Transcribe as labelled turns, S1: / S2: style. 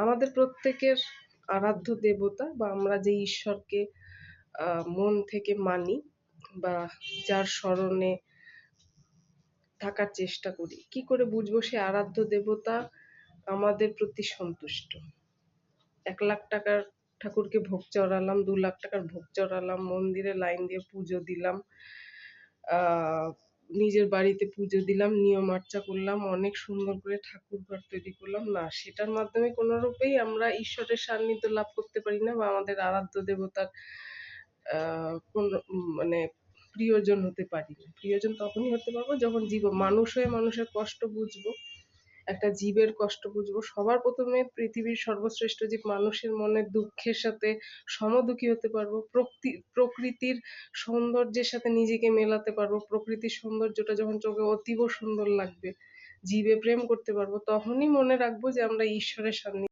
S1: আমাদের প্রত্যেকের আরাধ্য দেবতা বা আমরা যে ঈশ্বরকে মন থেকে মানি বা যার স্মরণে থাকার চেষ্টা করি, কি করে বুঝবো সে আরাধ্য দেবতা আমাদের প্রতি সন্তুষ্ট? ১,০০,০০০ টাকার ঠাকুরকে ভোগ চড়ালাম, ২,০০,০০০ টাকার ভোগ চড়ালাম, মন্দিরে লাইন দিয়ে পুজো দিলাম, আহ নিজের বাড়িতে পুজো দিলাম, নিয়মার্চা করলাম, অনেক সুন্দর করে ঠাকুরঘর তৈরি করলাম। না, সেটার মাধ্যমে কোনোরূপেই আমরা ঈশ্বরের সান্নিধ্য লাভ করতে পারি না বা আমাদের আরাধ্য দেবতার কোন মানে প্রিয়জন হতে পারি না। প্রিয়জন তখনই হতে পারবো যখন মানুষ হয়ে মানুষের কষ্ট বুঝবো, একটা জীবের কষ্ট বুঝবো। সবার প্রথমে পৃথিবীর সর্বশ্রেষ্ঠ জীব মানুষের মনের দুঃখের সাথে সমদুঃখী হতে পারবো, প্রকৃতির সৌন্দর্যের সাথে নিজেকে মেলাতে পারবো। প্রকৃতির সৌন্দর্যটা যখন চোখে অতীব সুন্দর লাগবে, জীবে প্রেম করতে পারবো, তখনই মনে রাখবো যে আমরা ঈশ্বরের সান্নিধ্যে